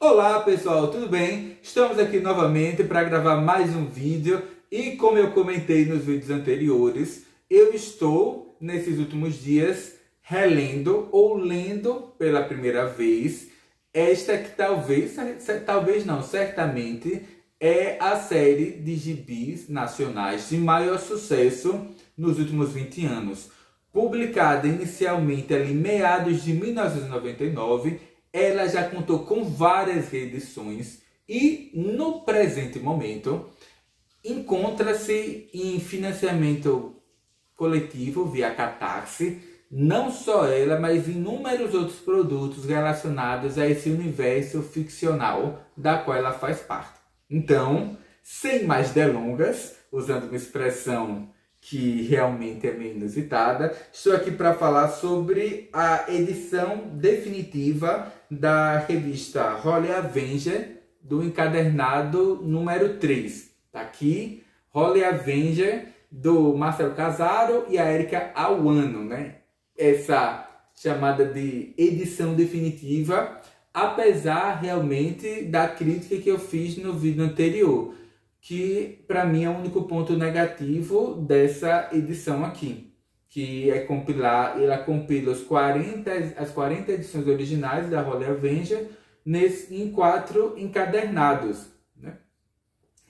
Olá pessoal, tudo bem? Estamos aqui novamente para gravar mais um vídeo e como eu comentei nos vídeos anteriores, eu estou nesses últimos dias relendo ou lendo pela primeira vez esta que talvez não, certamente é a série de gibis nacionais de maior sucesso nos últimos 20 anos. Publicada inicialmente ali meados de 1999, ela já contou com várias reedições e, no presente momento, encontra-se em financiamento coletivo via Catarse, não só ela, mas inúmeros outros produtos relacionados a esse universo ficcional da qual ela faz parte. Então, sem mais delongas, usando uma expressão que realmente é meio inusitada, estou aqui para falar sobre a edição definitiva da revista Holy Avenger, do encadernado número 3. Tá aqui, Holy Avenger, do Marcelo Casaro e a Erika Awano, né? Essa chamada de edição definitiva, apesar realmente da crítica que eu fiz no vídeo anterior, que para mim é o único ponto negativo dessa edição aqui, que é compilar, ela compila as 40 edições originais da Holy Avenger em 4 encadernados, né?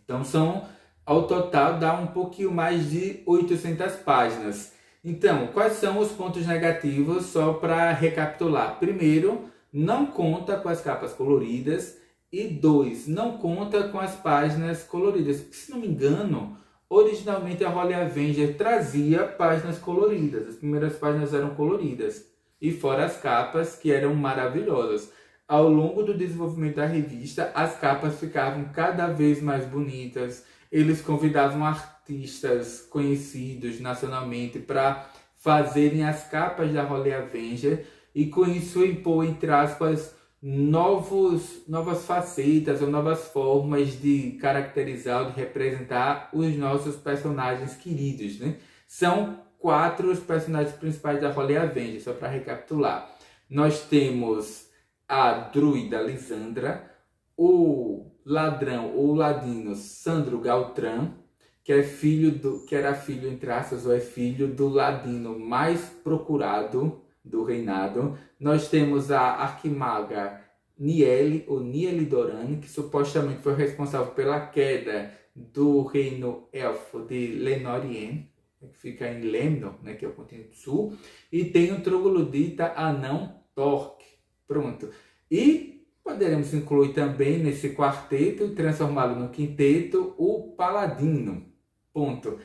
Então ao total dá um pouquinho mais de 800 páginas. Então, quais são os pontos negativos, só para recapitular? Primeiro, não conta com as capas coloridas. E 2, não conta com as páginas coloridas. Porque, se não me engano, originalmente a Holy Avenger trazia páginas coloridas. As primeiras páginas eram coloridas. E fora as capas, que eram maravilhosas. Ao longo do desenvolvimento da revista, as capas ficavam cada vez mais bonitas. Eles convidavam artistas conhecidos nacionalmente para fazerem as capas da Holy Avenger. E com isso impor, entre aspas, novas facetas ou novas formas de caracterizar ou de representar os nossos personagens queridos, né? São 4 os personagens principais da Holy Avenger, só para recapitular. Nós temos a druida Lisandra, o ladrão ou ladino Sandro Galtran, que era filho, entre aspas, ou é filho do ladino mais procurado do reinado. Nós temos a arquimaga Niele, ou Niele Doran, que supostamente foi responsável pela queda do reino elfo de Lenorien, que fica em Lemno, né, que é o continente sul. E tem o troglodita anão Torque. Pronto. E poderemos incluir também nesse quarteto e transformá-lo no quinteto o Paladino. Ponto.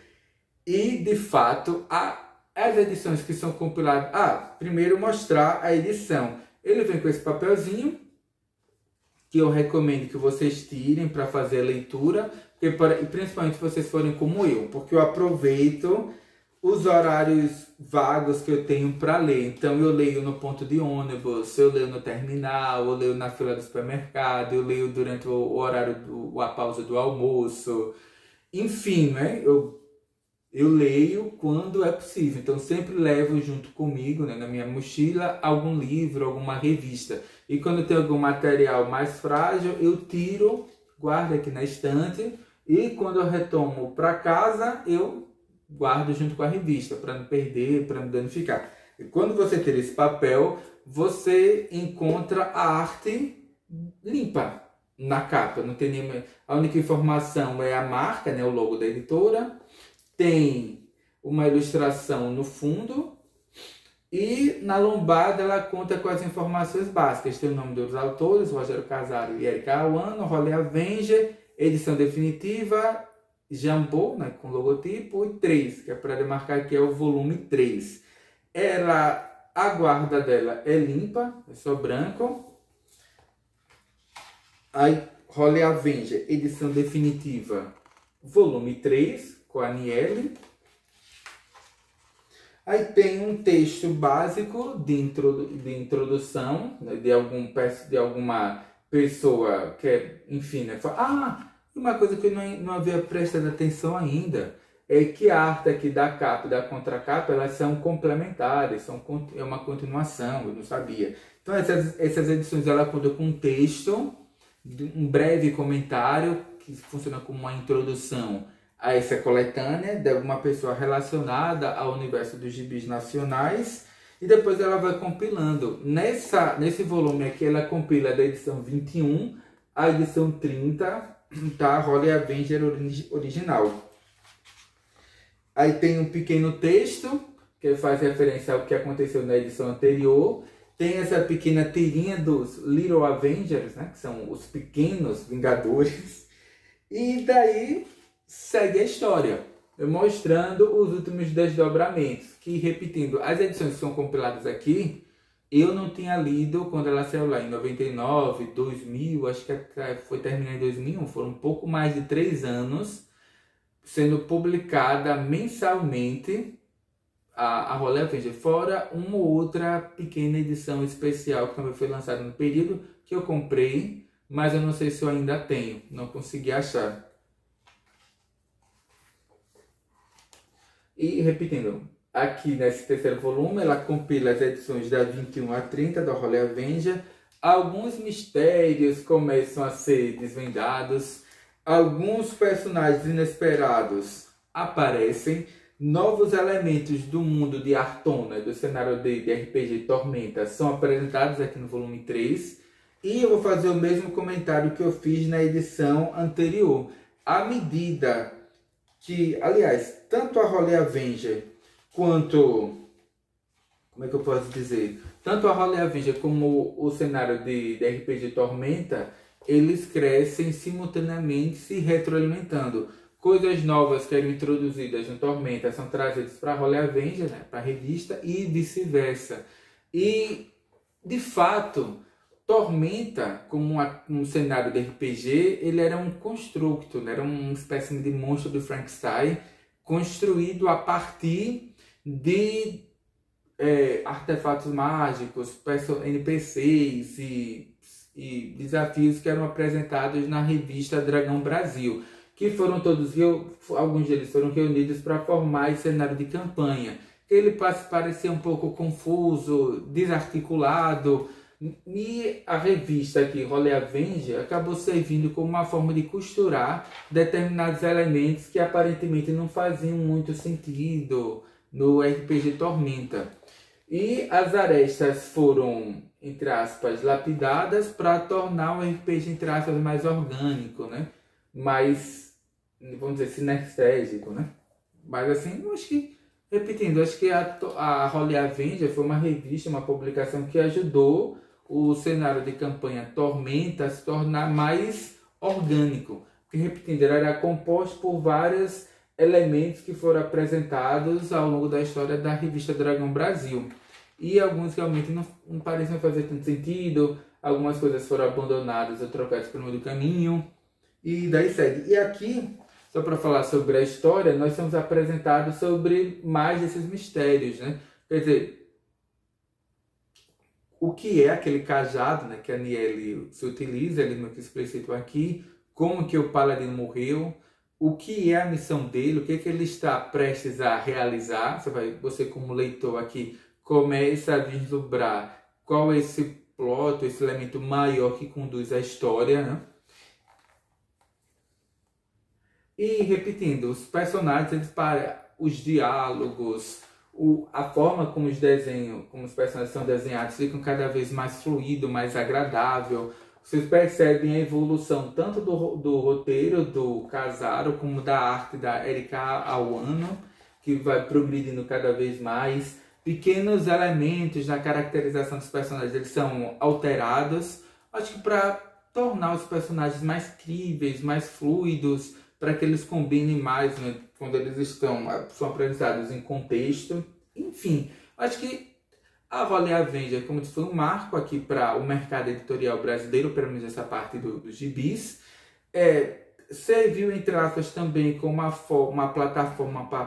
E, de fato, as edições que são compiladas... primeiro mostrar a edição. Ele vem com esse papelzinho, que eu recomendo que vocês tirem para fazer a leitura, principalmente se vocês forem como eu, porque eu aproveito os horários vagos que eu tenho para ler. Então eu leio no ponto de ônibus, eu leio no terminal, eu leio na fila do supermercado, eu leio durante o horário, a pausa do almoço. Enfim, né? Eu leio quando é possível, então sempre levo junto comigo, né, na minha mochila, algum livro, alguma revista. E quando tem algum material mais frágil, eu tiro, guardo aqui na estante, e quando eu retomo para casa, eu guardo junto com a revista, para não perder, para não danificar. E quando você tira esse papel, você encontra a arte limpa na capa. Não tem nenhuma... A única informação é a marca, né, o logo da editora. Tem uma ilustração no fundo e na lombada ela conta com as informações básicas. Tem o nome dos autores, Rogério Casaro e Erika Awano, Holy Avenger, edição definitiva, Jambô, né, com logotipo, e 3, que é para demarcar que é o volume 3. A guarda dela é limpa, é só branco. Aí, Holy Avenger, edição definitiva, volume 3, com a Niele. Aí tem um texto básico de introdução, né, de alguma pessoa que, enfim, né, uma coisa que eu não havia prestado atenção ainda é que a arte aqui da capa e da contracapa, elas são complementares, é uma continuação, eu não sabia. Então essas edições ela contam com um texto um breve comentário que funciona como uma introdução a essa coletânea de alguma pessoa relacionada ao universo dos gibis nacionais, e depois ela vai compilando. Nesse volume aqui ela compila da edição 21 à edição 30 da Holly Avenger original. Aí tem um pequeno texto que faz referência ao que aconteceu na edição anterior. Tem essa pequena tirinha dos Little Avengers, né, que são os pequenos Vingadores. E daí segue a história, mostrando os últimos desdobramentos. Que, repetindo, as edições que são compiladas aqui, eu não tinha lido quando ela saiu lá em 99, 2000, acho que foi terminar em 2001. Foram um pouco mais de 3 anos sendo publicada mensalmente a Holly Avenger, fora uma ou outra pequena edição especial que também foi lançada no período, que eu comprei, mas eu não sei se eu ainda tenho, não consegui achar. E repetindo, aqui nesse terceiro volume ela compila as edições da 21 a 30 da Holly Avenger. Alguns mistérios começam a ser desvendados, alguns personagens inesperados aparecem, novos elementos do mundo de Artona, do cenário de RPG Tormenta, são apresentados aqui no volume 3. E eu vou fazer o mesmo comentário que eu fiz na edição anterior. À medida que, aliás, tanto a Holly Avenger quanto... Como é que eu posso dizer? Tanto a Holly Avenger como o cenário de RPG Tormenta, eles crescem simultaneamente, se retroalimentando. Coisas novas que eram introduzidas no Tormenta são trazidas para a Holly Avenger, né, para a revista, e vice-versa. E, de fato, Tormenta, como um cenário de RPG, ele era um construto, né, era uma espécie de monstro do Frankenstein, construído a partir de artefatos mágicos, NPCs e desafios que eram apresentados na revista Dragão Brasil, que foram todos, alguns deles foram reunidos para formar esse cenário de campanha. Ele parecia um pouco confuso, desarticulado, e a revista aqui, Holly Avenger, acabou servindo como uma forma de costurar determinados elementos que aparentemente não faziam muito sentido no RPG Tormenta. E as arestas foram, entre aspas, lapidadas para tornar o RPG, entre aspas, mais orgânico, né? Mais, vamos dizer, sinestésico, né? Mas assim, eu acho que, repetindo, acho que a Holly Avenger foi uma revista, uma publicação que ajudou o cenário de campanha Tormenta a se tornar mais orgânico. Porque, repetindo, ele era composto por vários elementos que foram apresentados ao longo da história da revista Dragão Brasil. E alguns realmente não pareciam fazer tanto sentido, algumas coisas foram abandonadas ou trocadas pelo meio do caminho, e daí segue. E aqui, só para falar sobre a história, nós somos apresentados sobre mais desses mistérios, né? Quer dizer, o que é aquele cajado, né, que a Niele se utiliza, ele não explícito aqui, como que o Paladino morreu, o que é a missão dele, o que é que ele está prestes a realizar. Você como leitor aqui começa a vislumbrar qual é esse plot, esse elemento maior que conduz a história, né? E repetindo, os personagens, os diálogos, a forma como os personagens são desenhados ficam cada vez mais fluido, mais agradável. Vocês percebem a evolução tanto do roteiro do Casaro como da arte da Erika Awano, que vai progredindo cada vez mais. Pequenos elementos na caracterização dos personagens eles são alterados, acho que para tornar os personagens mais críveis, mais fluidos, para que eles combinem mais, né, quando eles são apresentados em contexto. Enfim, acho que a Holly Avenger, como disse, foi um marco aqui para o mercado editorial brasileiro, pelo menos essa parte dos gibis. Serviu, entre aspas, também como uma plataforma para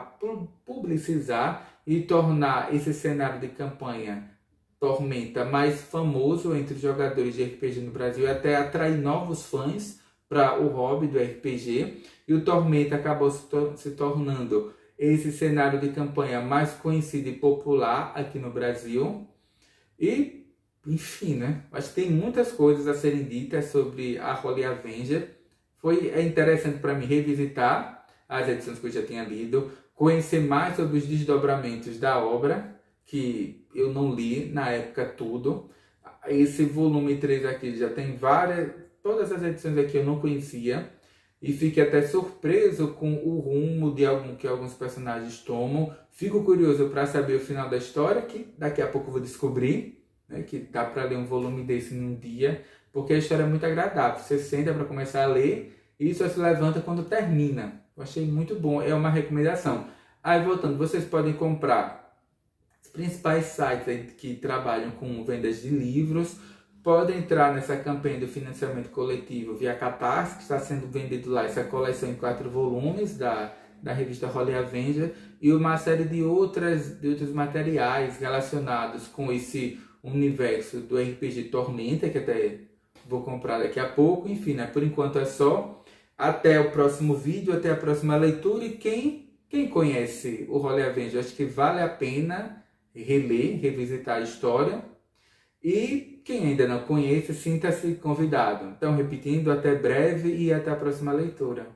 publicizar e tornar esse cenário de campanha Tormenta mais famoso entre os jogadores de RPG no Brasil e até atrair novos fãs para o hobby do RPG. E o Tormenta acabou se tornando esse cenário de campanha mais conhecido e popular aqui no Brasil. E, enfim, né? Acho que tem muitas coisas a serem ditas sobre a Holly Avenger. É interessante para mim revisitar as edições que eu já tinha lido, conhecer mais sobre os desdobramentos da obra, que eu não li na época tudo. Esse volume 3 aqui já tem todas as edições aqui eu não conhecia. E fiquei até surpreso com o rumo que alguns personagens tomam. Fico curioso para saber o final da história, que daqui a pouco eu vou descobrir, né, que dá para ler um volume desse num dia, porque a história é muito agradável. Você senta para começar a ler e só se levanta quando termina. Eu achei muito bom, é uma recomendação. Aí voltando, vocês podem comprar os principais sites que trabalham com vendas de livros. Podem entrar nessa campanha do financiamento coletivo via Catarse, que está sendo vendido lá essa coleção em 4 volumes da revista Holly Avenger, e uma série de outros materiais relacionados com esse universo do RPG Tormenta, que até vou comprar daqui a pouco. Enfim, né? Por enquanto é só. Até o próximo vídeo, até a próxima leitura. E quem conhece o Holly Avenger, acho que vale a pena revisitar a história. E quem ainda não conhece, sinta-se convidado. Então, repetindo, até breve e até a próxima leitura.